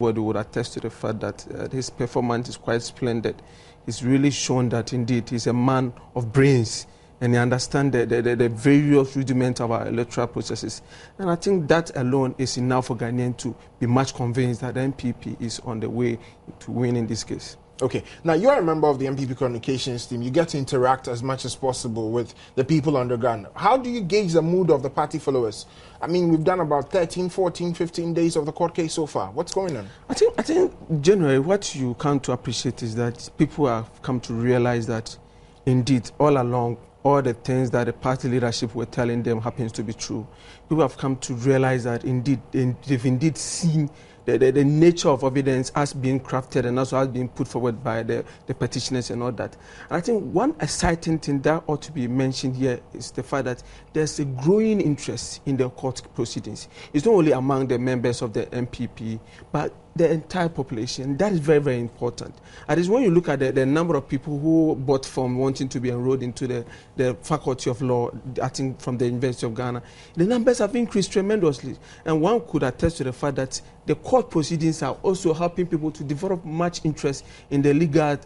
would attest to the fact that his performance is quite splendid. He's really shown that indeed he's a man of brains and he understands the various rudiments of our electoral processes. And I think that alone is enough for Ghanaians to be much convinced that the MPP is on the way to win in this case. Okay, now you're a member of the MPP communications team. You get to interact as much as possible with the people on the ground. How do you gauge the mood of the party followers? I mean, we've done about 13, 14, 15 days of the court case so far. What's going on? I think generally what you come to appreciate is that people have come to realize that indeed all along all the things that the party leadership were telling them happens to be true. People have come to realize that indeed they've indeed seen the nature of evidence as being crafted and also as being put forward by the petitioners and all that. And I think one exciting thing that ought to be mentioned here is the fact that there's a growing interest in the court proceedings. It's not only among the members of the MPP, but the entire population. That is very, very important. And it's when you look at the number of people who bought from wanting to be enrolled into the Faculty of Law, I think from the University of Ghana, the numbers have increased tremendously. And one could attest to the fact that the court proceedings are also helping people to develop much interest in the legal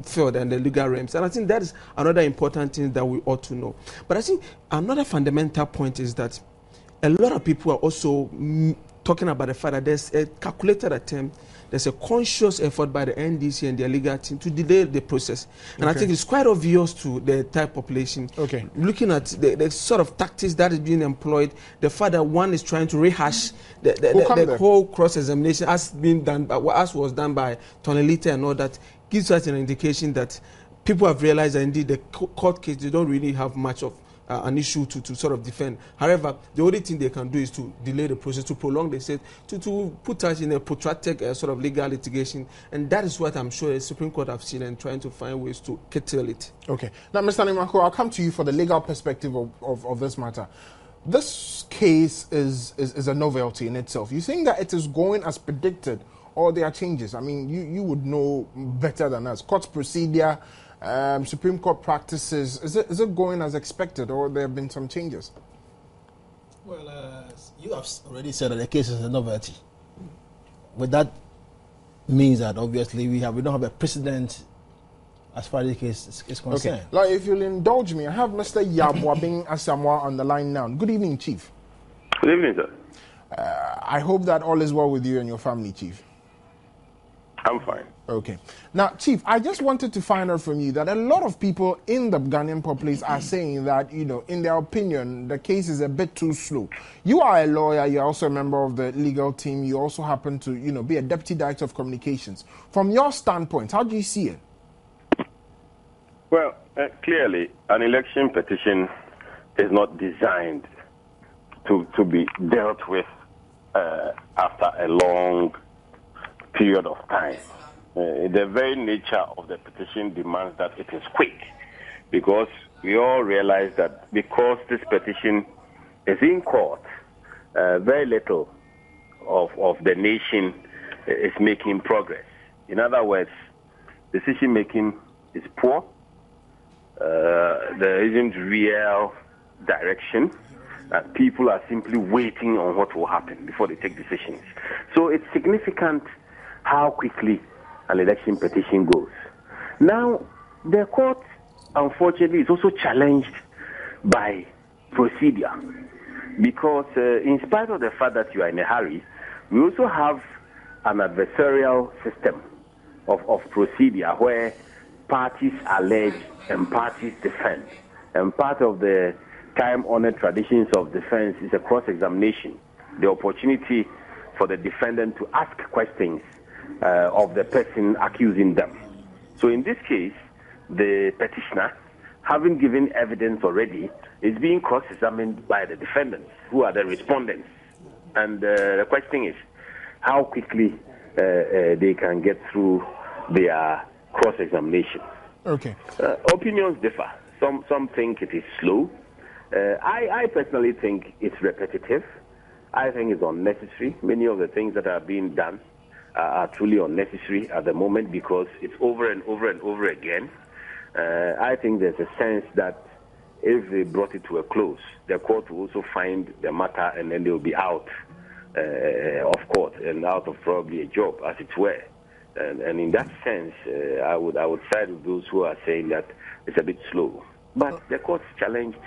field and the legal realms. And I think that is another important thing that we ought to know. But I think another fundamental point is that a lot of people are also talking about the fact that there's a calculated attempt, there's a conscious effort by the NDC and their legal team to delay the process. And I think it's quite obvious to the entire population. Looking at the sort of tactics that is being employed, the fact that one is trying to rehash the whole cross-examination as being done, as was done by Tonelita and all that, gives us an indication that people have realized that indeed the court case, they don't really have much of an issue to sort of defend. However, the only thing they can do is to delay the process, to prolong the state, to put us in a protracted sort of legal litigation. And that is what I'm sure the Supreme Court have seen and trying to find ways to curtail it. Okay. Now, Mr. Nimako, I'll come to you for the legal perspective of this matter. This case is a novelty in itself. You think that it is going as predicted or there are changes? I mean, you would know better than us. Court procedure, Supreme Court practices, is it going as expected or there have been some changes? Well, you have already said that the case is a novelty. But that means that obviously we don't have a precedent as far as the case is concerned. Okay. Like, if you'll indulge me, I have Mr. Yabwabing Asamoah on the line now. Good evening, Chief. Good evening, sir. I hope that all is well with you and your family, Chief. I'm fine. Okay. Now, Chief, I just wanted to find out from you that a lot of people in the Ghanaian populace are saying that, in their opinion, the case is a bit too slow. You are a lawyer. You're also a member of the legal team. You also happen to, be a deputy director of communications. From your standpoint, how do you see it? Well, clearly, an election petition is not designed to be dealt with after a long period of time. The very nature of the petition demands that it is quick, because we all realize that because this petition is in court, very little of the nation is making progress. In other words, decision making is poor. There isn't real direction. People are simply waiting on what will happen before they take decisions. So it's significant how quickly an election petition goes. Now, the court, unfortunately, is also challenged by procedure, because in spite of the fact that you are in a hurry, we also have an adversarial system of procedure where parties allege and parties defend. And part of the time-honored traditions of defense is a cross-examination, the opportunity for the defendant to ask questions of the person accusing them. So in this case, the petitioner, having given evidence already, is being cross-examined by the defendants, who are the respondents. And the question is how quickly they can get through their cross-examination. Okay. Opinions differ. Some think it is slow. I personally think it's repetitive. I think it's unnecessary. Many of the things that are being done are truly unnecessary at the moment, because it's over and over and over again. I think there's a sense that if they brought it to a close, the court will also find the matter and then they'll be out of court and out of probably a job, as it were. And in that sense, I would side with those who are saying that it's a bit slow. But the court's challenged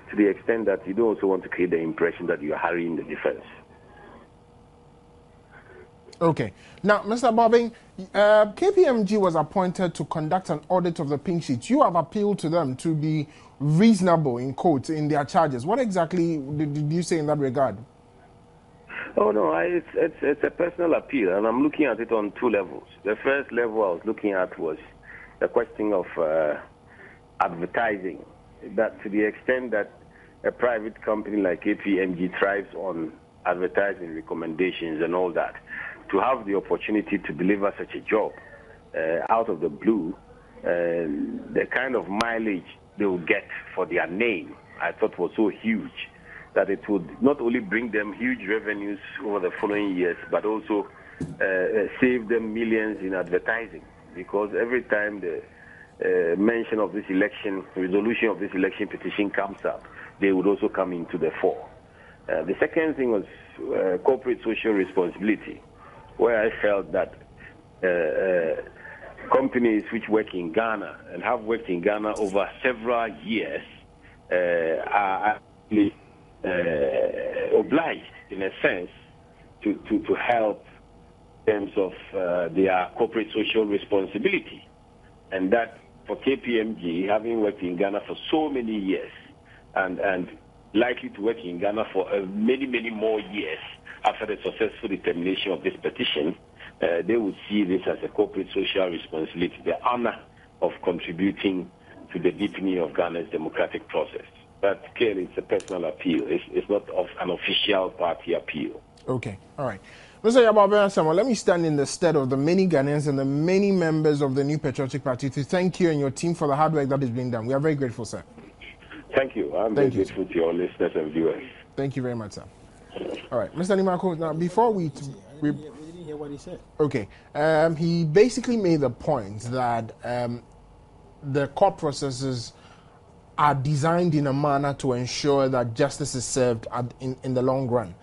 to the extent that you don't also want to create the impression that you are hurrying the defense. Okay. Now, Mr. Bobing, KPMG was appointed to conduct an audit of the pink sheets. You have appealed to them to be reasonable, in quotes, in their charges. What exactly did you say in that regard? Oh, no, it's a personal appeal, and I'm looking at it on two levels. The first level I was looking at was the question of advertising, that to the extent that a private company like KPMG thrives on advertising recommendations and all that, to have the opportunity to deliver such a job out of the blue, the kind of mileage they will get for their name, I thought was so huge that it would not only bring them huge revenues over the following years, but also save them millions in advertising. Because every time the mention of this election, resolution of this election petition comes up, they would also come into the fore. The second thing was corporate social responsibility, where I felt that companies which work in Ghana and have worked in Ghana over several years are actually obliged, in a sense, to help in terms of their corporate social responsibility. And that for KPMG, having worked in Ghana for so many years and likely to work in Ghana for many, many more years after the successful determination of this petition, they would see this as a corporate social responsibility, the honor of contributing to the deepening of Ghana's democratic process. But clearly, it's a personal appeal. It's not of an official party appeal. Okay, all right. Mr. Yababe Samuel, let me stand in the stead of the many Ghanaians and the many members of the New Patriotic Party to thank you and your team for the hard work that is being done. We are very grateful, sir. Thank you. I'm very grateful to your listeners and viewers. Thank you very much, sir. All right, Mr. Nimako, now before we didn't hear what he said. Okay, he basically made the point that the court processes are designed in a manner to ensure that justice is served in the long run.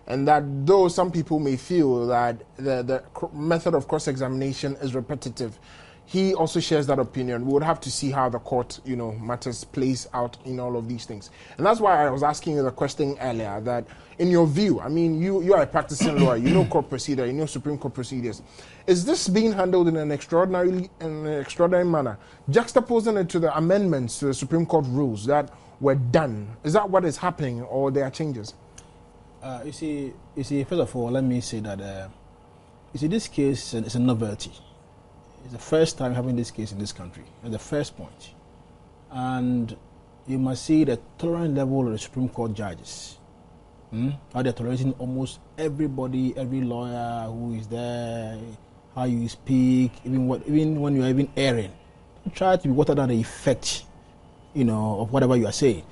And that though some people may feel that the method of cross-examination is repetitive, he also shares that opinion. We would have to see how the court, matters plays out in all of these things. And that's why I was asking you the question earlier, that in your view, I mean, you are a practicing lawyer, you know court procedure, you know Supreme Court procedures. Is this being handled in an extraordinary manner, juxtaposing it to the amendments to the Supreme Court rules that were done? Is that what is happening, or there are changes? You see, first of all, let me say that, this case is a novelty. It's the first time having this case in this country. That's the first point. And you must see the tolerant level of the Supreme Court judges. How they're tolerating almost everybody, every lawyer who is there, how you speak, even when you are even erring. Try to water down the effect, of whatever you are saying.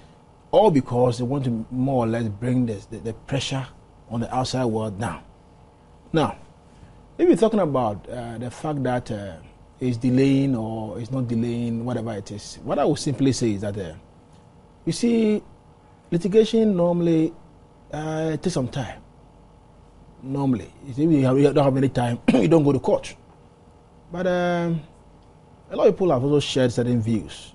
All because they want to more or less bring the pressure on the outside world down. Now, if you're talking about the fact that it's delaying or it's not delaying, whatever it is, what I would simply say is that, you see, litigation normally takes some time. Normally. If you don't have any time, you don't go to court. But a lot of people have also shared certain views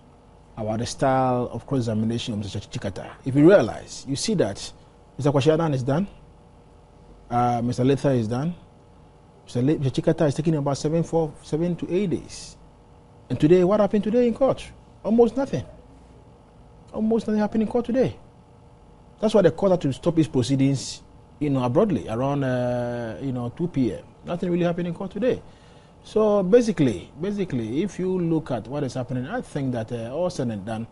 about the style of cross-examination of Mr. Chikata. If you realize, you see that Mr. Kwashiadan is done, Mr. Letha is done, Mr. Chikata is taking about 7 to 8 days. And today, what happened today in court? Almost nothing. Almost nothing happened in court today. That's why the court had to stop its proceedings, abruptly around 2 p.m. Nothing really happened in court today. So basically, if you look at what is happening, I think that all said and done,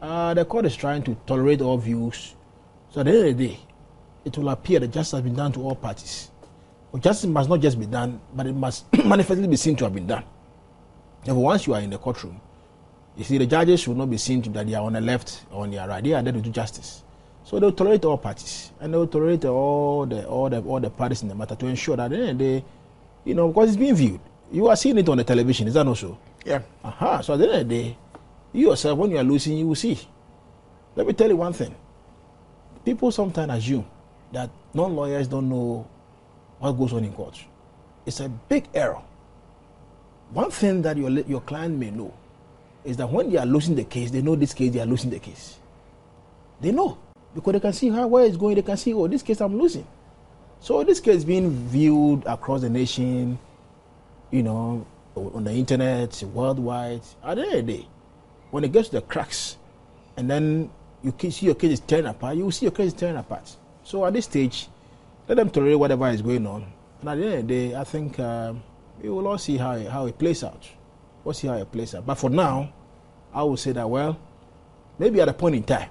the court is trying to tolerate all views. So at the end of the day, it will appear that justice has been done to all parties. But justice must not just be done, but it must manifestly be seen to have been done. Therefore, once you are in the courtroom, you see the judges should not be seen that they are on the left or on the right. They are there to do justice. So they will tolerate all parties, and they will tolerate all the parties in the matter to ensure that at the end of the day, because it's being viewed. You are seeing it on the television, is that not so? Yeah. So at the end of the day, you yourself, when you are losing, you will see. Let me tell you one thing. People sometimes assume that Non-lawyers don't know what goes on in court. It's a big error. One thing that your client may know is that when they are losing the case, they know this case, they are losing the case. They know. Because they can see where it's going, they can see, oh, this case I'm losing. So this case is being viewed across the nation, on the internet, worldwide. At the end of the day, when it gets to the cracks, and then you see your case is tearing apart, you will see your case is tearing apart. So at this stage, let them tolerate whatever is going on. And at the end of the day, I think we will all see how it plays out. We'll see how it plays out. But for now, I would say that, well, maybe at a point in time,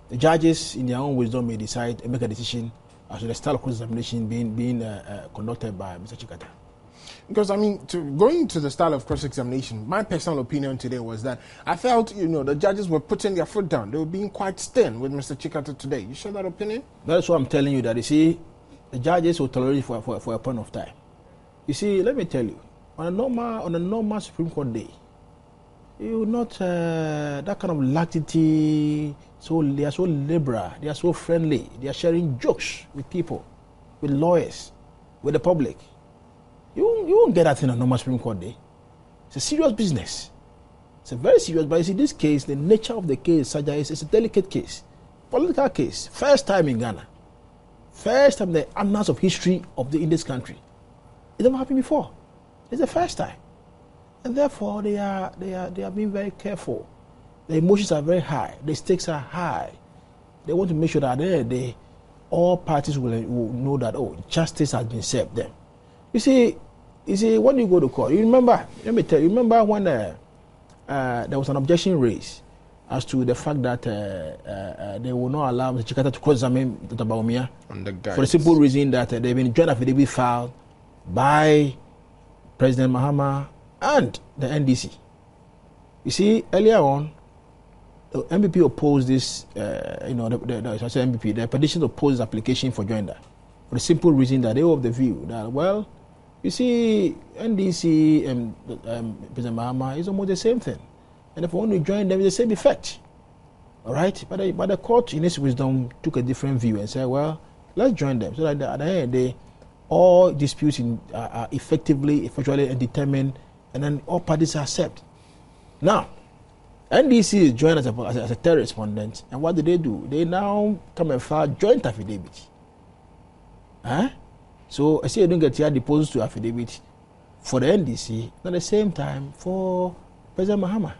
the judges, in their own wisdom, may decide and make a decision as to the style of cross-examination being conducted by Mr. Chikata. Because, going to the style of cross-examination, my personal opinion today was that I felt, the judges were putting their foot down. They were being quite stern with Mr. Chikata today. You share that opinion? That's what I'm telling you, that you see, the judges will tolerate for a point of time. You see, let me tell you, on a normal Supreme Court day, you will not that kind of laxity. So they are so liberal, they are so friendly, they are sharing jokes with people, with lawyers, with the public. You won't get that in a normal Supreme Court day. It's a serious business. It's a very serious. But you see, this case, the nature of the case, such as it's a delicate case, political case, first time in Ghana, first time in the annals of history in this country. It never happened before. It's the first time, and therefore they are being very careful. The emotions are very high. The stakes are high. They want to make sure that at the end of the day, all parties will know that, justice has been served them. You see, when you go to court, you remember, let me tell you, remember when there was an objection raised as to the fact that they will not allow Mr. Chikata to cross-examine Dr. Bawumia for the simple reason that there have been joint affidavit filed by President Mahama and the NDC. You see, earlier on, the MPP opposed this, the petition opposed this application for joinder for the simple reason that they were of the view that, well, you see, NDC and President Mahama is almost the same thing. And if when you join them, it's the same effect. All right? But the court, in its wisdom, took a different view and said, well, let's join them. So that at the end of the day, all disputes are effectively determined, and then all parties accept. Now, NDC is joined as a third respondent, and what do? They now come and file joint affidavit. So I say you don't get here deposed to affidavit for the NDC, at the same time for President Mahama.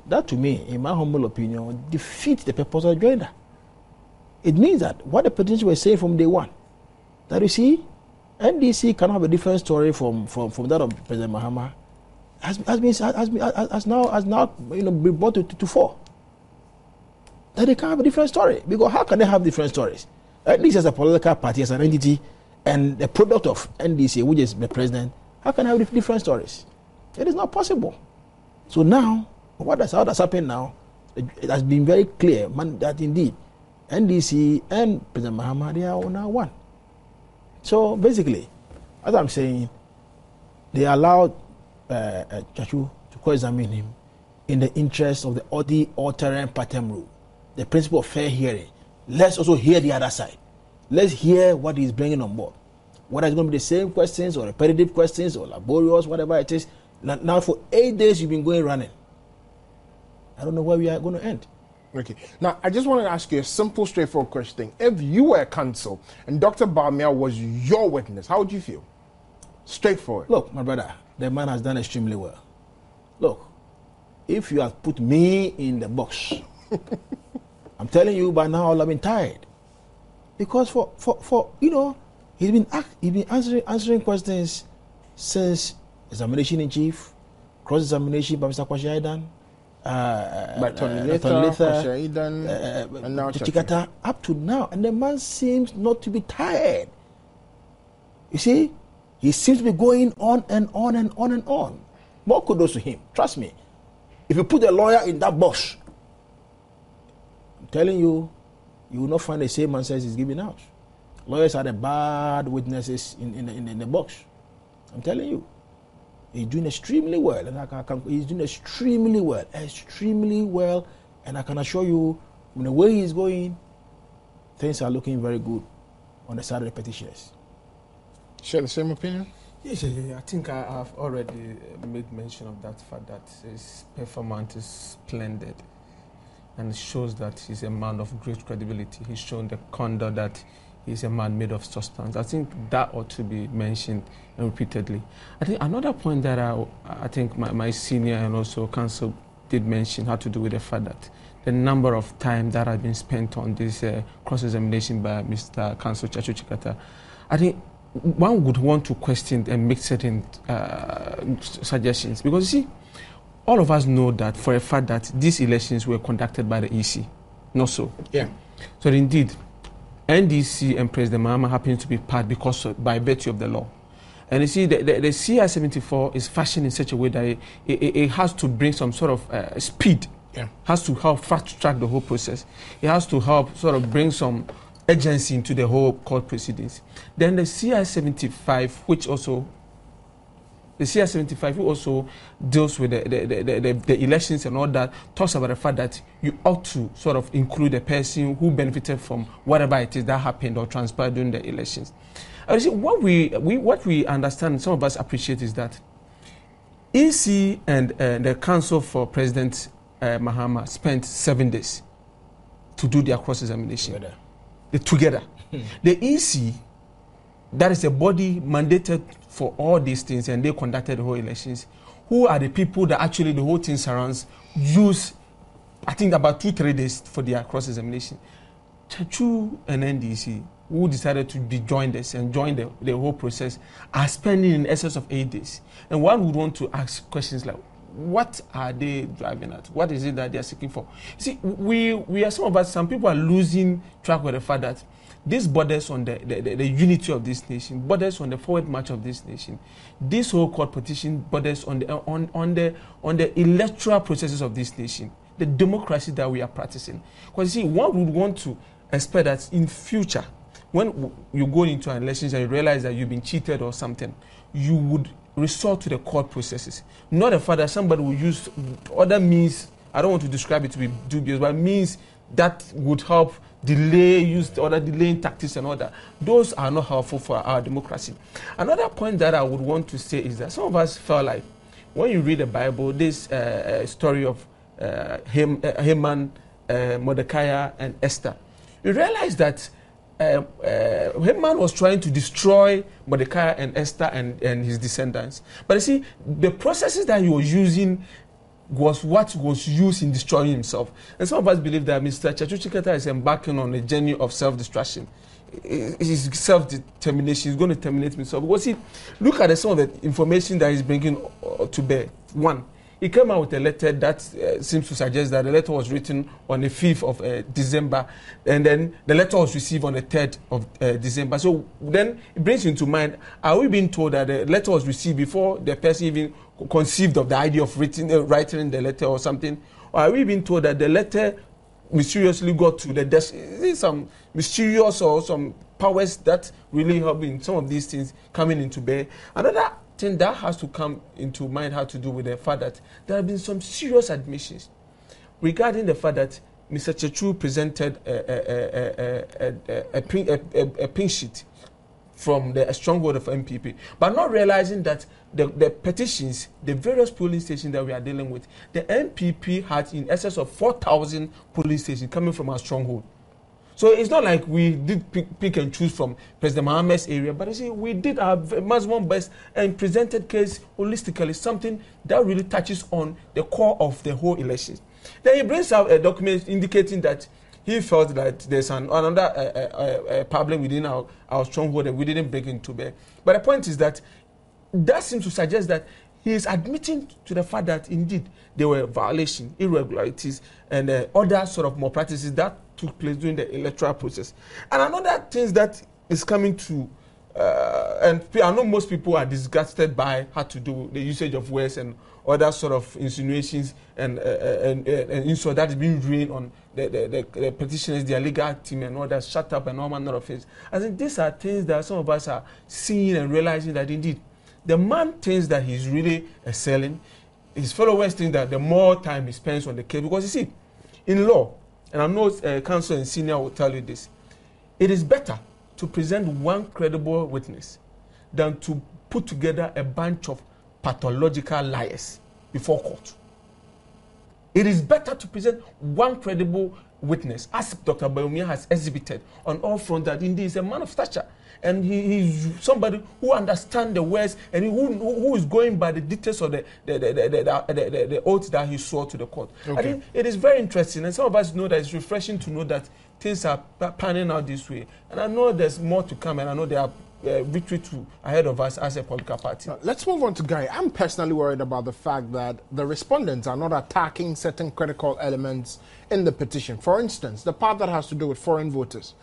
That, to me, in my humble opinion, defeats the purpose of joinder. It means that what the petitions were saying from day one, that you see, NDC cannot have a different story from that of President Mahama, has now been brought to fore. That they can't have a different story. Because how can they have different stories? NDC as a political party, as an entity, and the product of NDC, which is the president, how can I have different stories? It is not possible. So now, how that's happened now, it has been very clear that indeed NDC and President Mahama, they are now one. So basically, as I'm saying, they allowed Chachu to cross-examine him in the interest of the Audit, Alteram, Patem rule, the principle of fair hearing. Let's also hear the other side. Let's hear what he's bringing on board. Whether it's going to be the same questions or repetitive questions or laborious, whatever it is. Now for 8 days you've been going running. I don't know where we are going to end. Okay. Now, I just want to ask you a simple, straightforward question. If you were counsel and Dr. Bawumia was your witness, how would you feel? Straightforward. Look, my brother, the man has done extremely well. Look, if you have put me in the box, I'm telling you, by now I've been tired. Because for he's been answering questions since examination in chief, cross-examination by Mr. Kwasi Aidan, by Tony Letha, and now Chikata, up to now, and the man seems not to be tired. You see, he seems to be going on and on and on and on. More kudos to him. Trust me. If you put a lawyer in that box, I'm telling you, you will not find the same answers he's giving out. Lawyers are the bad witnesses in the box. I'm telling you. He's doing extremely well, and he's doing extremely well, and I can assure you, from the way he's going, things are looking very good on the side of the petitioners. Share the same opinion? Yes, I think I've already made mention of that fact that his performance is splendid, and it shows that he's a man of great credibility. He's shown the conduct that he's a man made of substance. I think that ought to be mentioned repeatedly. I think another point that I think my senior and also counsel did mention had to do with the fact that the number of time that had been spent on this cross-examination by Mr. Counsel Chachu Chikata. I think one would want to question and make certain suggestions, because you see, all of us know that for a fact that these elections were conducted by the EC, not so. Yeah. So indeed, NDC and President Mahama happens to be part because by virtue of the law. And you see, the CI-74 is fashioned in such a way that it has to bring some sort of speed. Yeah. Has to help fast track the whole process. It has to help sort of bring some urgency into the whole court proceedings. Then the CI-75, which also deals with the elections and all that, talks about the fact that you ought to sort of include a person who benefited from whatever it is that happened or transpired during the elections. You see, what we understand, some of us appreciate, is that EC and the Council for President Mahama spent 7 days to do their cross-examination. Together. The EC, that is a body mandated for all these things, and they conducted the whole elections. Who are the people that actually the whole thing surrounds, use, I think, about 2-3 days for their cross-examination? Chachu and NDC, who decided to join this and join the whole process, are spending in excess of 8 days. And one would want to ask questions like, what are they driving at? What is it that they are seeking for? See, we are some people are losing track with the fact that this borders on the unity of this nation, borders on the forward march of this nation. This whole court petition borders on the electoral processes of this nation, the democracy that we are practicing. Because you see, one would want to expect that in future, when you go into an elections and you realize that you've been cheated or something, you would resort to the court processes. Not the fact that somebody will use other means, I don't want to describe it to be dubious, but means that would help use other delaying tactics and all that. Those are not helpful for our democracy. Another point that I would want to say is that some of us felt like, when you read the Bible, this story of Haman, Mordecai, and Esther, you realize that Haman was trying to destroy Mordecai and Esther and his descendants. But you see, the processes that he was using was what was used in destroying himself. And some of us believe that Mr. Chachu Chikata is embarking on a journey of self-destruction. His self-determination is going to terminate himself. Because see, look at some of the information that he's bringing to bear. One, he came out with a letter that seems to suggest that the letter was written on the 5th of December, and then the letter was received on the 3rd of December. So then it brings into mind, are we being told that the letter was received before the person even conceived of the idea of writing the letter or something? Or are we being told that the letter mysteriously got to the desk? Is it some mysterious or some powers that really help in some of these things coming into bear? Another thing that has to come into mind had to do with the fact that there have been some serious admissions regarding the fact that Mr. Chachu presented a pink sheet from the stronghold of MPP, but not realizing that the petitions, the various polling stations that we are dealing with, the MPP had in excess of 4,000 polling stations coming from our stronghold. So it's not like we did pick and choose from President Mahama's area, but you see, we did our maximum best and presented case holistically, something that really touches on the core of the whole election. Then he brings out a document indicating that he felt that there's another problem within our stronghold that we didn't bring into bear. But the point is that seems to suggest that he is admitting to the fact that indeed there were violations, irregularities, and other sort of malpractices that took place during the electoral process. And another thing that is coming to, and I know most people are disgusted by, had to do with the usage of words and other sort of insinuations and insult that is being rained on the petitioners, their legal team, and all that, shut up and all manner of things. I think these are things that some of us are seeing and realizing that indeed the man thinks that he's really excelling. His followers think that the more time he spends on the case, because you see, in law, and I know counsel and senior will tell you this, it is better to present one credible witness than to put together a bunch of pathological liars before court. It is better to present one credible witness, as Dr. Bawumia has exhibited on all fronts, that indeed is a man of stature. And he's somebody who understands the words and who is going by the details of the oath that he swore to the court. Okay. I think it is very interesting, and some of us know that it's refreshing to know that things are panning out this way. And I know there's more to come, and I know there are victory ahead of us as a political party. Let's move on to Guy. I'm personally worried about the fact that the respondents are not attacking certain critical elements in the petition. For instance, the part that has to do with foreign voters.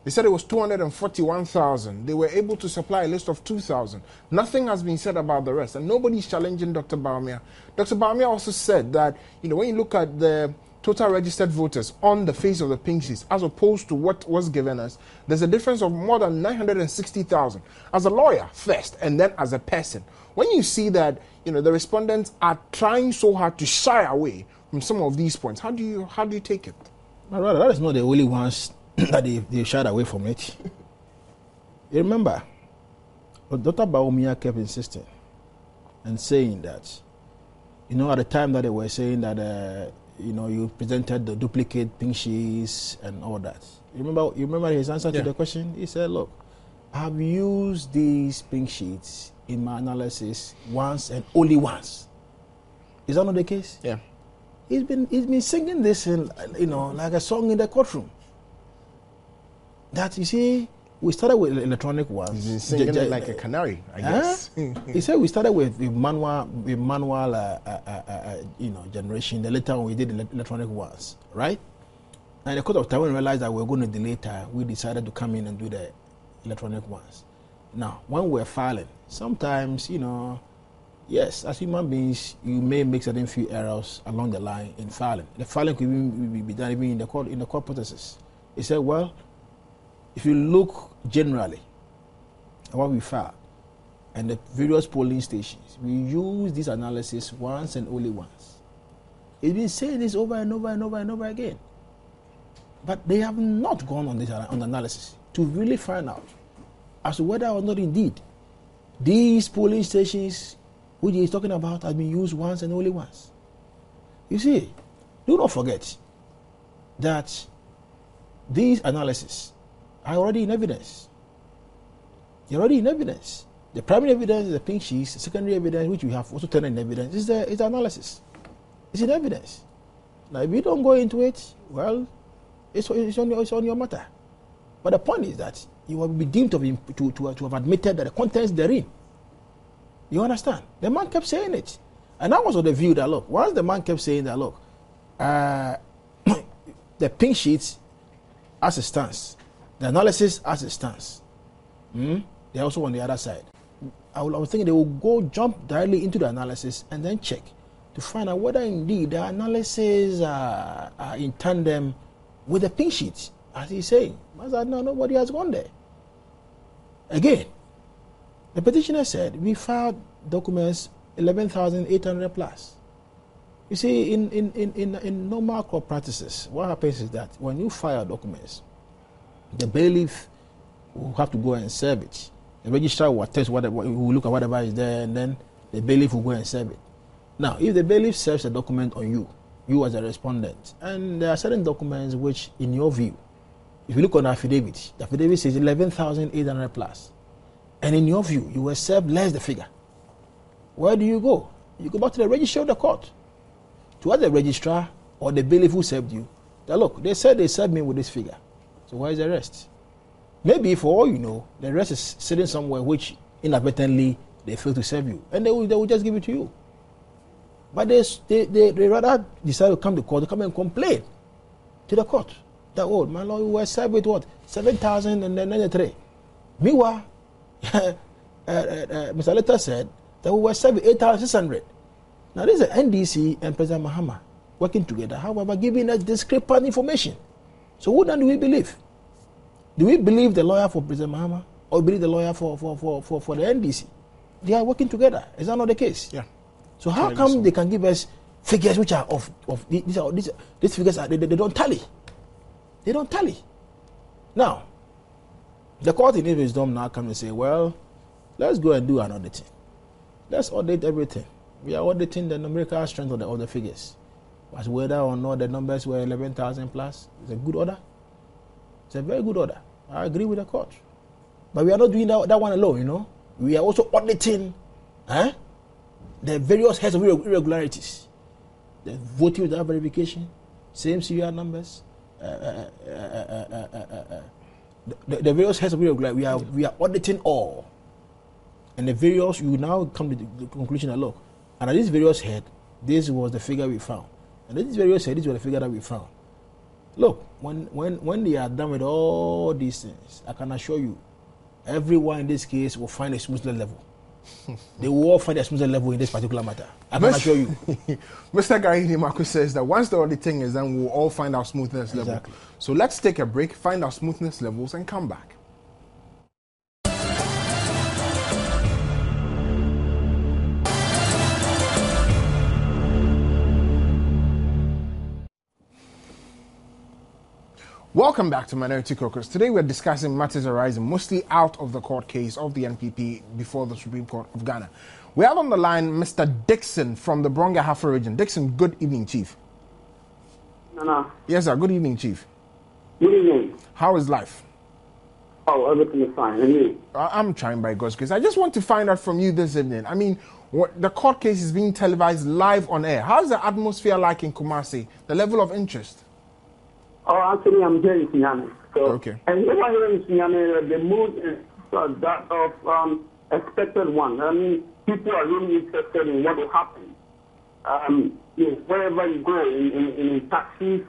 They said it was 241,000. They were able to supply a list of 2,000. Nothing has been said about the rest, and nobody's challenging Dr. Bawumia. Dr. Bawumia also said that, when you look at the total registered voters on the face of the pink sheets as opposed to what was given us, there's a difference of more than 960,000. As a lawyer first, and then as a person, when you see that the respondents are trying so hard to shy away from some of these points, how do you take it? My brother, that is not the only ones that they shied away from it. You remember, Dr. Bawumia kept insisting and saying that, at the time that they were saying that you presented the duplicate pink sheets and all that. You remember his answer to the question? He said, look, I've used these pink sheets in my analysis once and only once. Is that not the case? Yeah. He's been singing this in, like a song in the courtroom. That, you see, we started with electronic ones. He's been singing it like a canary, I guess. He said we started with manual generation. The later on we did electronic ones, right? And because of time, when we realized that we were going to delay time, we decided to come in and do the electronic ones. Now, when we're filing, sometimes, yes, as human beings, you may make certain few errors along the line in filing. The filing could even be done even in the court processes. He said, well, if you look generally at what we filed and the various polling stations, we use this analysis once and only once. He's been saying this over and over and over and over again. But they have not gone on the analysis to really find out as to whether or not indeed these polling stations which he's talking about have been used once and only once. You see, do not forget that these analyses are already in evidence. They're already in evidence. The primary evidence is the pink sheets. The secondary evidence, which we have also turned in evidence, is the analysis. It's in evidence. Now, if you don't go into it, well, it's on your matter. But the point is that you will be deemed to have admitted that the contents therein. You understand? The man kept saying it. And I was of the view that, look, once the man kept saying that, look, the pink sheets as it stands, the analysis as it stands, they're also on the other side. I was thinking they will go jump directly into the analysis and then check to find out whether indeed the analysis are in tandem with the pink sheets, as he's saying. I said, no, nobody has gone there. Again, the petitioner said we filed documents 11,800 plus. You see, in normal court practices, what happens is that when you file documents, the bailiff will have to go and serve it. The registrar will test whatever, will look at whatever is there, and then the bailiff will go and serve it. Now, if the bailiff serves a document on you as a respondent, and there are certain documents which, in your view, if you look on the affidavit says 11,800 plus, and in your view, you were served less the figure. Where do you go? You go back to the registrar of the court to ask the registrar or the bailiff who served you that, look, they said they served me with this figure. So where is the rest? Maybe for all you know, the rest is sitting somewhere which inadvertently they failed to serve you, and they will just give it to you. But they rather decide to come to court, to come and complain to the court that, oh, my lord, we were served with what? 7,093. Meanwhile, Mr. Letter said that we were served with 8,600. Now, this is the NDC and President Mahama working together, however, giving us discrepant information. So who then do we believe? Do we believe the lawyer for President Mahama or believe the lawyer for the NDC? They are working together. Is that not the case? Yeah. So how come they can give us figures which are these figures are, they don't tally? They don't tally. Now, The court in wisdom now come and say, well, let's go and do an auditing. Let's audit everything. We are auditing the numerical strength of the figures. As whether or not the numbers were 11,000 plus, it's a good order. It's a very good order. I agree with the court. But we are not doing that one alone, you know. We are also auditing the various heads of irregularities. The voting without verification, same serial numbers, the various heads of irregularities. We are auditing all. And the various, you now come to the conclusion that, look, and at this various head, this was the figure we found. And at this various head, this was the figure that we found. Look, when they are done with all these things, I can assure you, everyone in this case will find a smoother level. They will all find a smoother level in this particular matter. I can assure you. Mr. Gary Marcus says that once the auditing is done, we'll all find our smoothness level. Exactly. So let's take a break, find our smoothness levels, and come back. Welcome back to Minority Caucus. Today we're discussing matters arising mostly out of the court case of the NPP before the Supreme Court of Ghana. We have on the line Mr. Dixon from the Bronga-Hafra region. Dixon, good evening, Chief. No. Yes, sir. Good evening, Chief. Good evening. How is life? Oh, everything is fine. And you? I'm trying by God's grace. I just want to find out from you this evening. I mean, the court case is being televised live on air. How's the atmosphere like in Kumasi? The level of interest? Oh, actually, I'm here in Sinyane. So, okay. And over here in Sinyane, the mood is that of expected one. I mean, people are really interested in what will happen. Wherever you go, in taxis,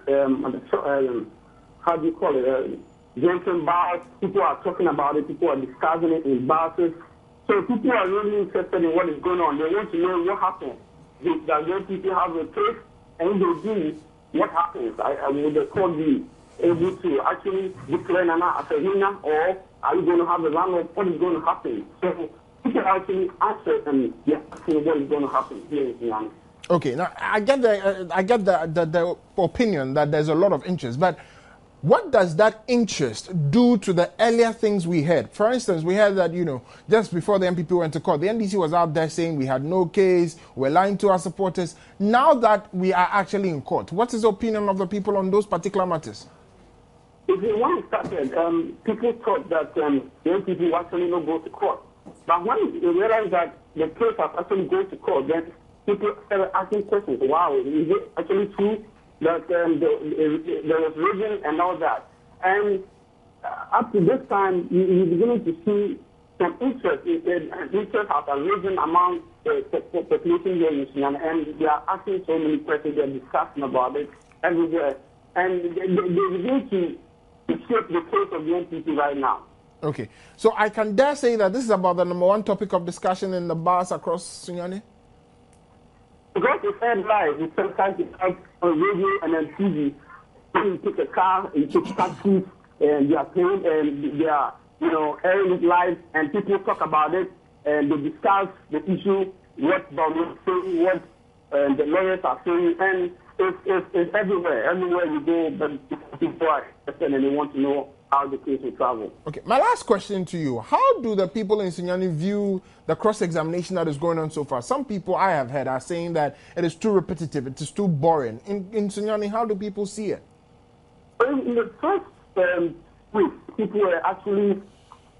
how do you call it? Drinking bars, people are talking about it, people are discussing it in buses. So people are really interested in what is going on. They want to know what happened. That young people have a case, and if they do, what happens? Will the court be able to actually declare Nana as a winner, or are you going to have a landlord? What is going to happen? So people actually answer and asking what is going to happen here in Ghana. Okay, now I get the opinion that there's a lot of interest, but what does that interest do to the earlier things we heard? For instance, we heard that, just before the NPP went to court, the NDC was out there saying we had no case, we're lying to our supporters. Now that we are actually in court, what is the opinion of the people on those particular matters? When it started, people thought that the NPP will actually not go to court. But when they realized that the case has actually gone to court, then people started asking questions. Wow, is it actually true that there was rigging and all that? And up to this time, you're beginning to see some interest. Interest has arisen among the population here in Sudan, and they are asking so many questions. They're discussing about it everywhere. And they begin to shape the case of the NPP right now. Okay. So I can dare say that this is about the number one topic of discussion in the bars across Sunyani? Because it's aired live, it's sometimes it's out on radio and on TV. When you take a car, you take taxis, and they are playing, and they are, airing it live, and people talk about it, and they discuss the issue, what Bob is saying, what the lawyers are saying, and it's everywhere. Everywhere you go, but people are interested and they want to know how the case will travel. Okay, my last question to you. How do the people in Sunyani view the cross-examination that is going on so far? Some people I have heard are saying that it is too repetitive, it is too boring. In Sunyani, how do people see it? In the first week, people were actually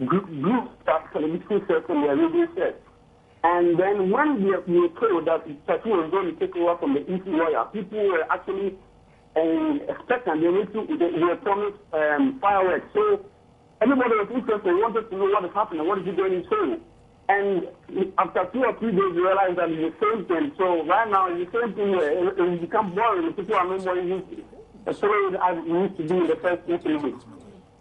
groups that television sets and their radio sets. And then when we were told that Tatu was going to take over from the EC lawyer, people were actually expecting, they were promised fireworks. So everybody was interested, wanted to know what is happening, what is he going to say. And after 2 or 3 days, we realized that it's the same thing. So right now, it's the same thing where it becomes boring. People are no more used as we used to do in the first 2 or 3 weeks.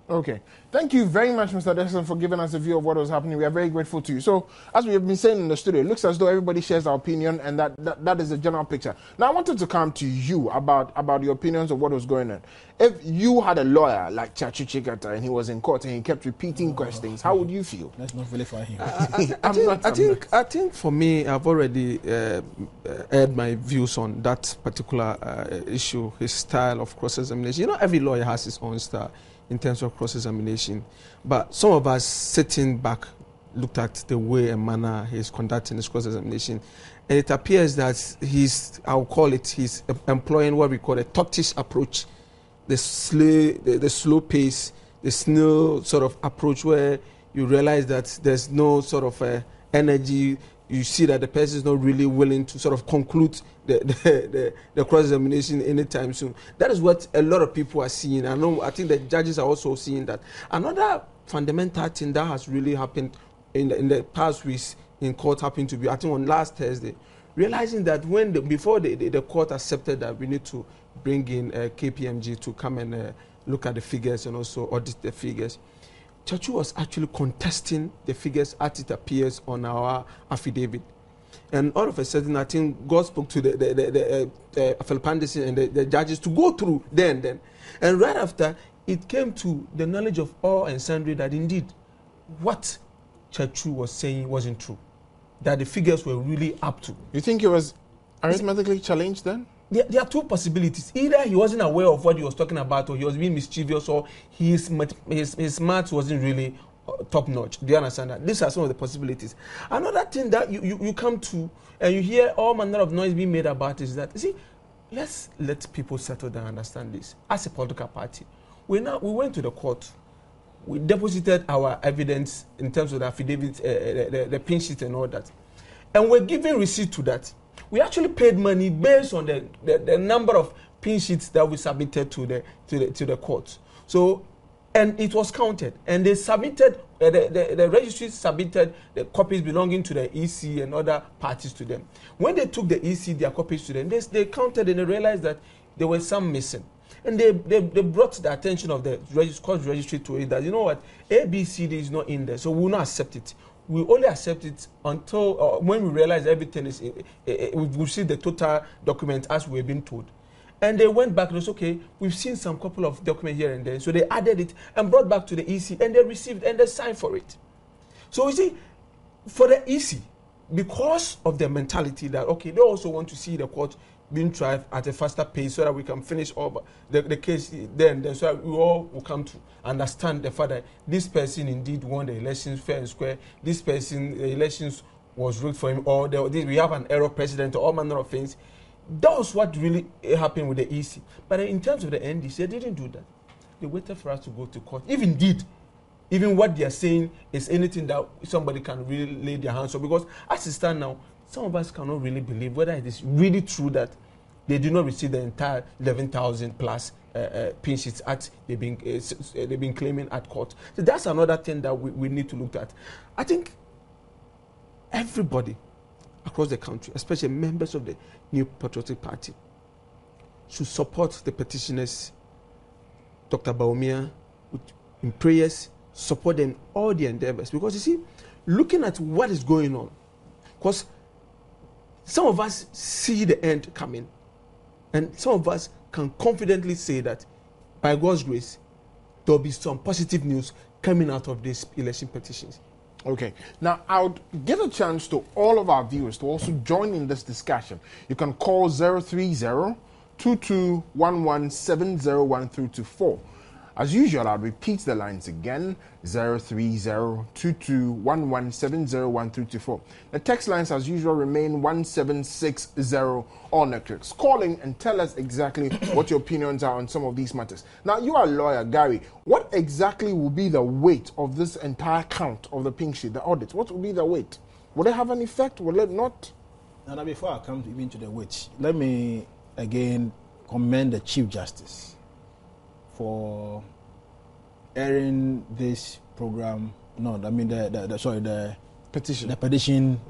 Okay. Thank you very much, Mr. Dixon, for giving us a view of what was happening. We are very grateful to you. So, as we have been saying in the studio, it looks as though everybody shares our opinion, and that is the general picture. Now, I wanted to come to you about your opinions of what was going on. If you had a lawyer like Chachi Chikata and he was in court and he kept repeating questions, how would you feel? Let's not vilify him. I think for me, I've already aired my views on that particular issue, his style of cross-examination. Every lawyer has his own style. in terms of cross-examination. But some of us sitting back looked at the way and manner he's conducting his cross-examination, and it appears that he's employing what we call a tortoise approach, the slow pace, the snail sort of approach where you realize that there's no sort of energy. You see that the person is not really willing to sort of conclude the cross-examination anytime soon. That is what a lot of people are seeing. I think the judges are also seeing that. Another fundamental thing that has really happened in the past weeks in court happened to be, I think on last Thursday, realizing that before the court accepted that we need to bring in KPMG to come and look at the figures and also audit the figures, Chachu was actually contesting the figures as it appears on our affidavit. And all of a sudden, I think God spoke to the Felipandis and the judges to go through then. And right after, it came to the knowledge of all and sundry that indeed what Chachu was saying wasn't true, that the figures were really up to. You think it was arithmetically challenged then? There are two possibilities. Either he wasn't aware of what he was talking about, or he was being mischievous, or his maths wasn't really top notch. Do you understand that? These are some of the possibilities. Another thing that you come to and you hear all manner of noise being made about is that, you see, let's let people settle down and understand this. As a political party, we went to the court. We deposited our evidence in terms of the affidavit, the pin sheet and all that, and we're giving receipt to that. We actually paid money based on the number of pin sheets that we submitted to the court. So, and it was counted, and they submitted the registry submitted the copies belonging to the EC and other parties to them. When they took the EC their copies to them, they counted and they realized that there were some missing, and they brought the attention of the court registry to it that, you know what, ABCD is not in there, so we will not accept it. We only accept it until when we realize everything is, we've received the total document as we've been told. And they went back and said, okay, we've seen some couple of documents here and there. So they added it and brought back to the EC, and they received and they signed for it. So you see, for the EC, because of their mentality that, okay, they also want to see the court being tried at a faster pace so that we can finish all the case then so that we all will come to understand the fact that this person indeed won the elections fair and square, this person, the elections was rigged for him, or we have an error president, or all manner of things. That was what really happened with the EC. But in terms of the NDC, they didn't do that. They waited for us to go to court. Even what they are saying is anything that somebody can really lay their hands on. Because as it stands now, some of us cannot really believe whether it is really true that they did not receive the entire 11,000 plus pin sheets they've been claiming at court. So that's another thing that we need to look at. I think everybody across the country, especially members of the New Patriotic Party, should support the petitioners, Dr. Baumia, in prayers, support them in all their endeavors. Because you see, looking at what is going on, because some of us see the end coming, and some of us can confidently say that by God's grace, there will be some positive news coming out of these election petitions. Okay. Now, I would give a chance to all of our viewers to also join in this discussion. You can call 030-2211-701-324. As usual, I'll repeat the lines again, 030-2211-701-324. The text lines, as usual, remain 1760 all networks. Call in and tell us exactly what your opinions are on some of these matters. Now, you are a lawyer, Gary. What exactly will be the weight of this entire count of the pink sheet, the audit? What will be the weight? Will it have an effect? Will it not? Now, before I come even to the weight, let me again commend the Chief Justice for airing this program. No, I mean the petition. The petition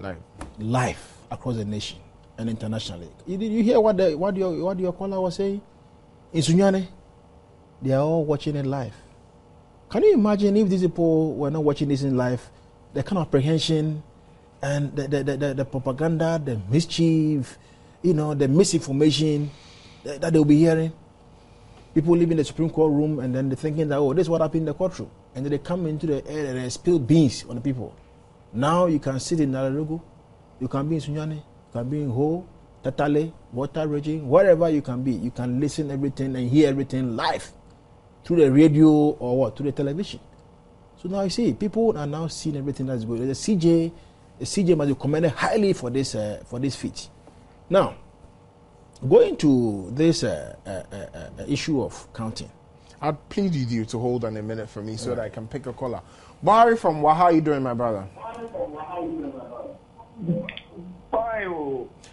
live across the nation and internationally. You hear what your caller was saying? In Sunyane, they are all watching it live. Can you imagine if these people were not watching this in live? The kind of apprehension and the propaganda, the mischief, the misinformation that they'll be hearing. People live in the Supreme Court room and then they're thinking that, this is what happened in the courtroom. And then they come into the air and they spill beans on the people. Now you can sit in Nararugu, you can be in Sunyane, you can be in Ho, Tatale, Water Raging, wherever you can be. You can listen everything and hear everything live. through the radio or what, through the television. So now you see, people are now seeing everything that's going on. The CJ must be commended highly for this feat. Now, going to this issue of counting. I'd plead with you to hold on a minute for me so that I can pick a caller. Barry from Waha, how are you doing, my brother?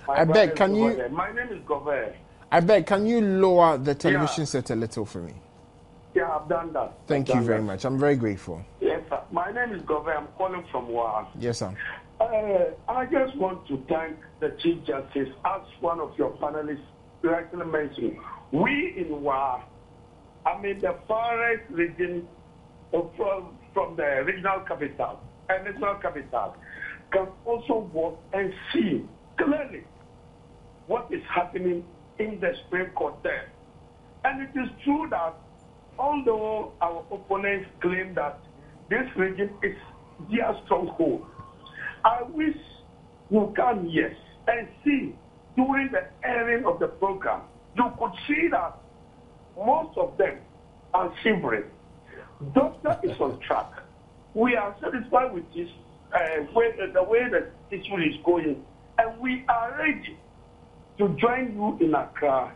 I beg, can you... My name is Gover. I beg, can you lower the television set a little for me? Yeah, I've done that. Thank you very much. I'm very grateful. Yes, sir. My name is Gover. I'm calling from Waha. Yes, sir. I just want to thank the Chief Justice, as one of your panelists rightly mentioned. We in Waha, the farthest region from the regional capital and national capital, can also walk and see clearly what is happening in the Supreme Court there. And it is true that although our opponents claim that this region is their stronghold, I wish you come here and see during the airing of the program, you could see that most of them are shivering. Doctor is on track. We are satisfied with this, the way the issue is going, and we are ready to join you in Accra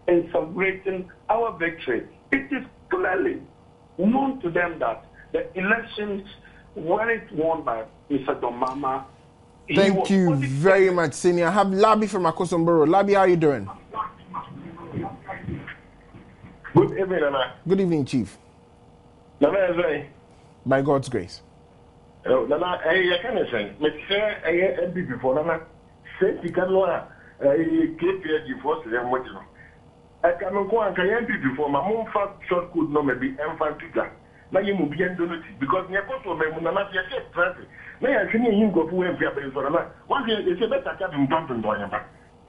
in celebrating our victory. It is clearly known to them that the elections weren't won by Mr. Domama. Thank you very much, Senior. I have Labi from Akosomboro. Labi, how are you doing? Good evening, Nana. Good evening, Chief. Nana, by God's grace. Nana, I can't say. I am before Nana. Say you can know. KPG force them what you know. I can go and can before my mom fast short could not maybe infant figure. Now you will be indonity because near to me, Nana, you get traffic. May I see you go to where you are for Nana. One day, it's a better cabin pumping by him.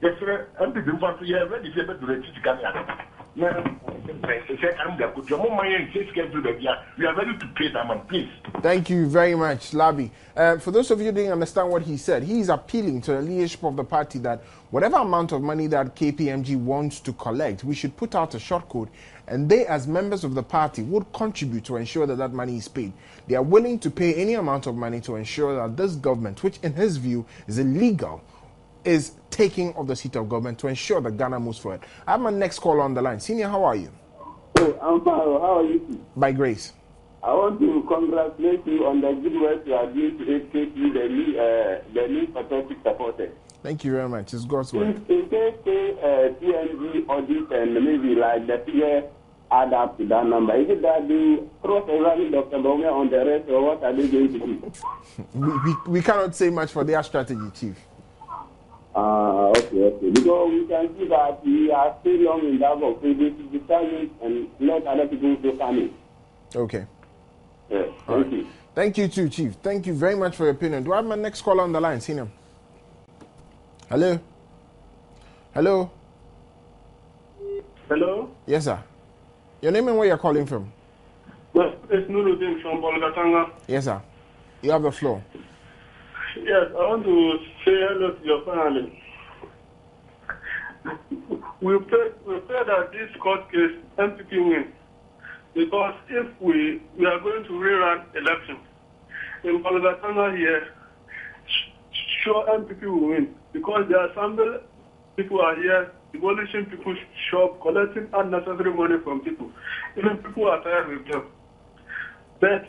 Yes, sir, I'm the infant, you are ready to the Chicago. We are ready to pay that man, please. Thank you very much, Labi. For those of you who didn't understand what he said, he is appealing to the leadership of the party that whatever amount of money that KPMG wants to collect, we should put out a short code, and they, as members of the party, would contribute to ensure that that money is paid. They are willing to pay any amount of money to ensure that this government, which in his view is illegal, is taking of the seat of government to ensure that Ghana moves forward. I have my next caller on the line. Senior, how are you? Oh, I'm fine. How are you? By grace. I want to congratulate you on the good work you are doing to educate the new patriotic supporters. Thank you very much. It's God's work. In case PNG audit and maybe like the figure add up to that number, is it that they cross-examine Dr. Bome on the rest, or what are they going to do? we cannot say much for their strategy, Chief. Okay. Because we can see that we are still long in that work. So we should be silent and let other people to come in. Okay. Yeah, thank you. Thank you too, Chief. Thank you very much for your opinion. Do I have my next caller on the line, Senior? Hello? Hello? Hello? Yes, sir. Your name and where you're calling from? Well, it's Nuruddin from Bolgatanga. Yes, sir. You have the floor. Yes, I want to say hello to your family. We pray that this court case MPP win, because if we are going to rerun elections in Bolgatanga here, sure MPP will win, because there are some people are here demolishing people's shop, collecting unnecessary money from people. Even people are tired with them. But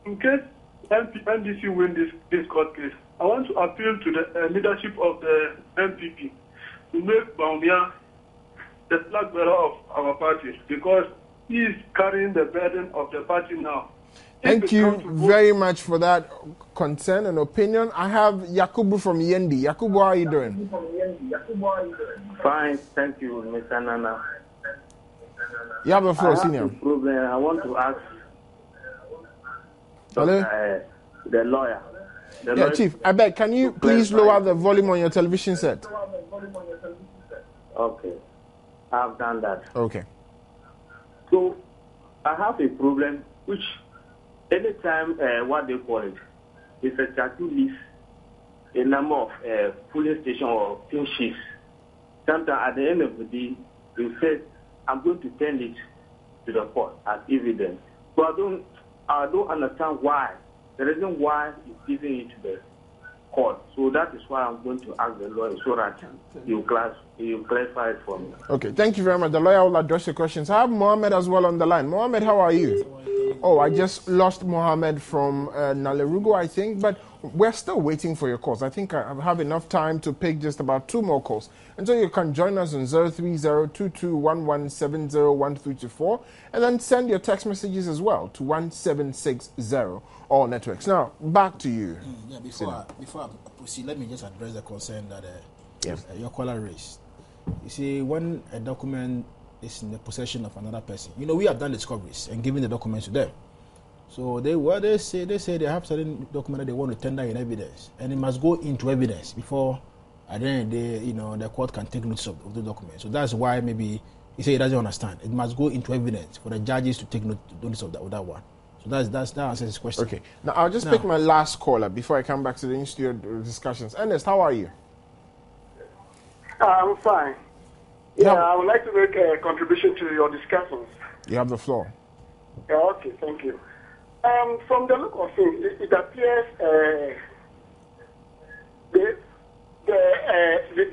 in case NDC win this court case, I want to appeal to the leadership of the MPP to make Baumia the flag bearer of our party, because he is carrying the burden of the party now. Thank you very much for that concern and opinion. I have Yakubu from Yendi. Yakubu, how are you doing? Fine, thank you, Mr. Nana. You have the floor, Senior. I want to ask Hello? The lawyer. Yeah, Chief, I beg, can you please lower the volume on your television set? Okay, I've done that. Okay. So, I have a problem which, anytime, what they call it, if a tattoo leaves a number of polling station or pin sheets, sometimes at the end of the day, you say, I'm going to turn it to the court as evidence. So I don't understand why. The reason why he's giving it to the court. So that is why I'm going to ask the lawyer so that you clarify it for me. Okay, thank you very much. The lawyer will address your questions. I have Mohammed as well on the line. Mohammed, how are you? Oh, I just lost Mohammed from Nalerugo, I think, but we're still waiting for your calls. I think I have enough time to pick just about 2 more calls. And so you can join us on 030-2211-701324 and then send your text messages as well to 1760 all networks. Now, back to you. Before I proceed, let me just address the concern that your caller raised. You see, when a document is in the possession of another person, we have done discoveries and given the documents to them. So they say they have certain document that they want to tender in evidence, and it must go into evidence before at the end of the day, the court can take notice of the document. So that's why maybe he say he doesn't understand. It must go into evidence for the judges to take notice of that one. So that answers his question. Okay. Now I'll just pick my last caller before I come back to the institute discussions. Ernest, how are you? I'm fine. Yeah, I would like to make a contribution to your discussions. You have the floor. Yeah, okay, thank you. From the look of things, it appears they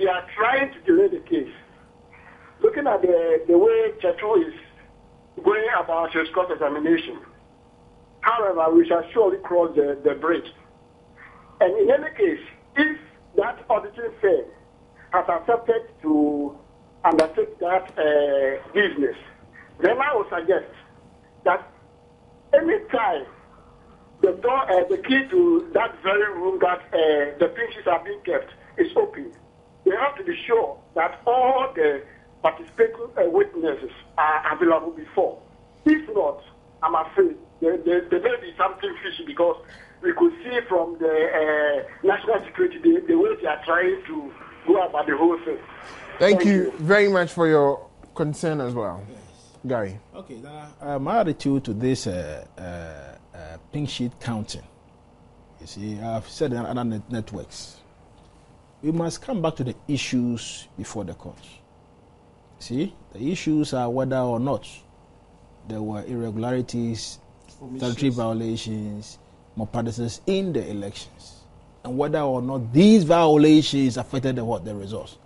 are trying to delay the case. Looking at the way Chateau is going about his cross-examination, however, we shall surely cross the bridge. And in any case, if that auditing firm has accepted to undertake that business, then I would suggest that any time the key to that very room that the pinches are being kept is open, they have to be sure that all the participating witnesses are available before. If not, I'm afraid there may be something fishy, because we could see from the national security the way they are trying to go about the whole thing. Thank you very much for your concern as well. Yes. Gary. Okay, my attitude to this pink sheet counting, you see, I've said in other networks, we must come back to the issues before the court. See, the issues are whether or not there were irregularities, statutory violations, malpractices in the elections, and whether or not these violations affected the results.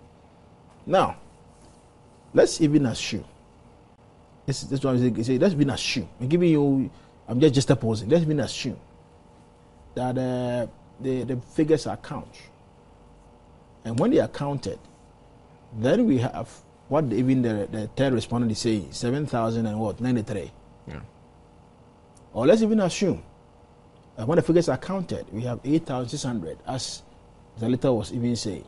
Now, let's even assume. This is what I'm saying. Let's even assume. I'm just opposing. Let's even assume that the figures are counted, and when they are counted, then we have what even the third respondent is saying: 7,093. Yeah. Or let's even assume that when the figures are counted, we have 8,600, as the letter was even saying.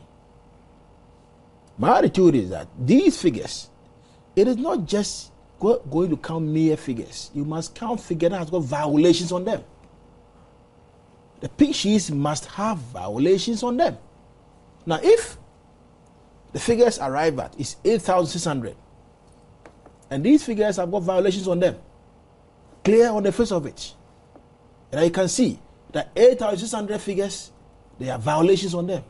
My attitude is that these figures, it is not just going to count mere figures. You must count figures that have got violations on them. The pink sheets must have violations on them. Now, if the figures arrive at is 8,600, and these figures have got violations on them, clear on the face of it, and you can see that 8,600 figures, they have violations on them.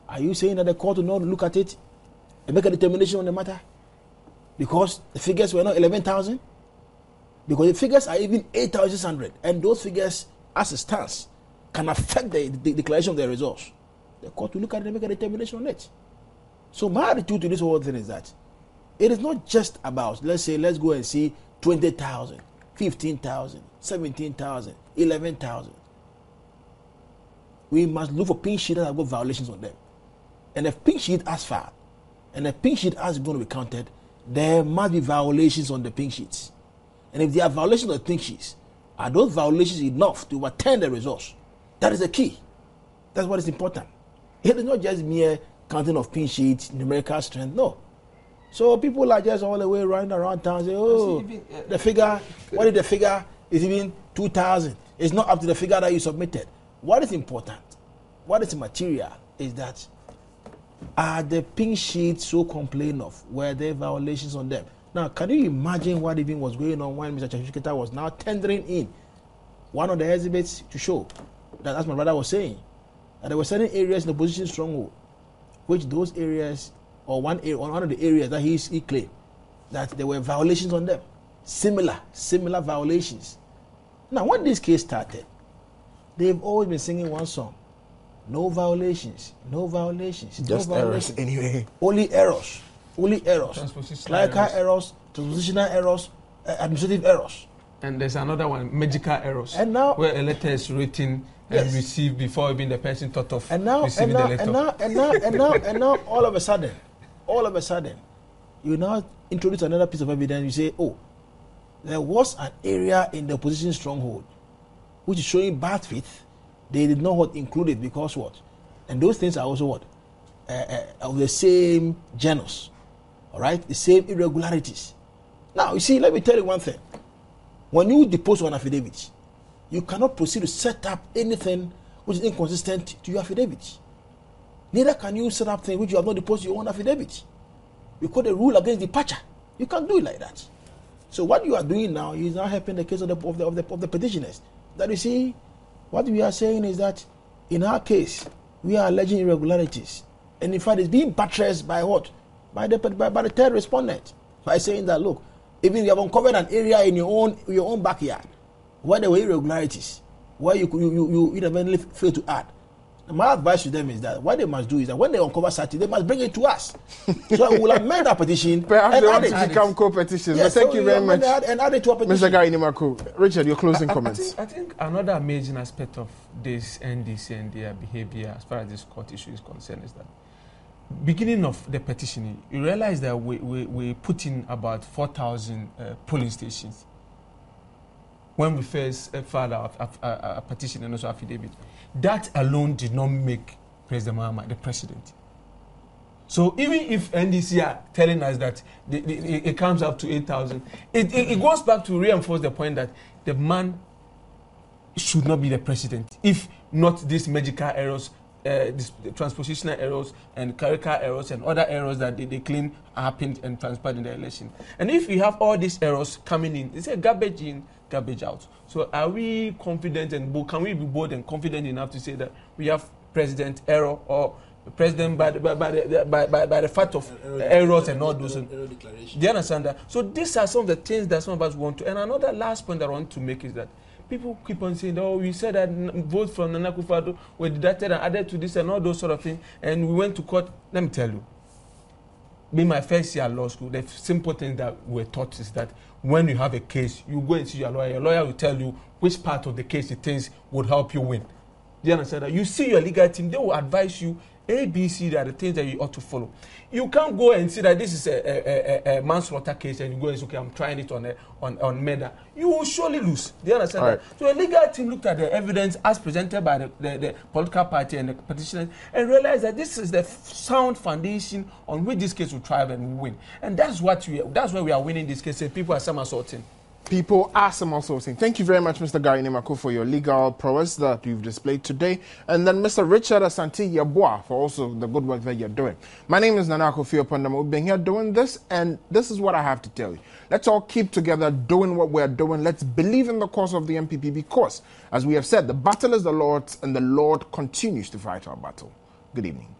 Are you saying that the court will not look at it and make a determination on the matter? Because the figures were not 11,000? Because the figures are even 8,600, and those figures, as it stands, can affect the declaration of the results. The court will look at it and make a determination on it. So my attitude to this whole thing is that it is not just about, let's go and see 20,000, 15,000, 17,000, 11,000. We must look for pink sheets that have got violations on them. And if pink sheet has filed, and if pink sheet has going to be counted, there must be violations on the pink sheets. And if there are violations on the pink sheets, are those violations enough to overturn the results? That is the key. That's what is important. It is not just mere counting of pink sheets, numerical strength, no. So people are just all the way running around town saying, oh, the figure, what is the figure? It's even 2,000. It's not up to the figure that you submitted. What is important, what is material, is that are the pink sheets so complained of? Were there violations on them? Now, can you imagine what even was going on when Mr. Chachukita was now tendering in one of the exhibits to show that, as my brother was saying, that there were certain areas in the opposition stronghold, which those areas, or one of the areas that he claimed, that there were violations on them. Similar violations. Now, when this case started, they've always been singing one song. No violations, no violations. Just no errors violations. anyway. Only errors. Clerical errors, transpositional errors, administrative errors. And there's another one, magical errors. And now, where a letter is written and received before even the person thought of receiving the letter. And now, all of a sudden, you now introduce another piece of evidence. You say, oh, there was an area in the opposition stronghold which is showing bad faith. They did not include it because what? And those things are also what? Of the same genus. All right? The same irregularities. Now, you see, let me tell you one thing. When you depose on affidavit, you cannot proceed to set up anything which is inconsistent to your affidavit. Neither can you set up things which you have not deposed your own affidavit. Because the rule against departure. You can't do it like that. So what you are doing now is now helping the case of the petitioners. That you see, what we are saying is that in our case, we are alleging irregularities. And in fact, it's being buttressed by what? By the third respondent. By saying that, look, even you have uncovered an area in your own backyard where there were irregularities, where you inadvertently failed to add. And my advice to them is that what they must do is that when they uncover something, they must bring it to us. So we will amend our petition. Perhaps they want to become co-petitions. Yes, but thank you very much. And add it to our petition. Mr. Gary Nimako. Richard, your closing comments. I think another amazing aspect of this NDC and their behavior as far as this court issue is concerned is that beginning of the petitioning, you realize that we put in about 4,000 polling stations when we first filed a petition and also affidavit. That alone did not make President Mahama the president. So even if NDC are telling us that it comes up to 8,000, it goes back to reinforce the point that the man should not be the president if not these magical errors, this transpositional errors and clerical errors and other errors that they claim happened and transpired in the election. And if we have all these errors coming in, it's a garbage in, garbage out. So are we confident and bold? Can we be bold and confident enough to say that we have president error or president by the fact of errors and all those? Do you understand that? So these are some of the things that some of us want to. And another last point that I want to make is that people keep on saying, oh, we said that votes from Nana Akufo-Addo were deducted and added to this and all those sort of things, and we went to court. Let me tell you, being my first year at law school, the simple thing that we're taught is that when you have a case, you go and see your lawyer. Your lawyer will tell you which part of the case he thinks would help you win. Do you understand that? You see your legal team, they will advise you A, B, C, that are the things that you ought to follow. You can't go and see that this is a manslaughter case and you go and say, okay, I'm trying it on murder. You will surely lose. Do you understand that? So a legal team looked at the evidence as presented by the political party and the petitioners and realized that this is the sound foundation on which this case will thrive and will win. And that's why we are winning this case. People are somersaulting. People are somersaulting. Thank you very much, Mr. Gary Nimako, for your legal prowess that you've displayed today. And then Mr. Richard Asante Yeboah for also the good work that you're doing. My name is Nana Akufo-Addo. We've been here doing this, and this is what I have to tell you. Let's all keep together doing what we're doing. Let's believe in the cause of the MPP because, as we have said, the battle is the Lord's, and the Lord continues to fight our battle. Good evening.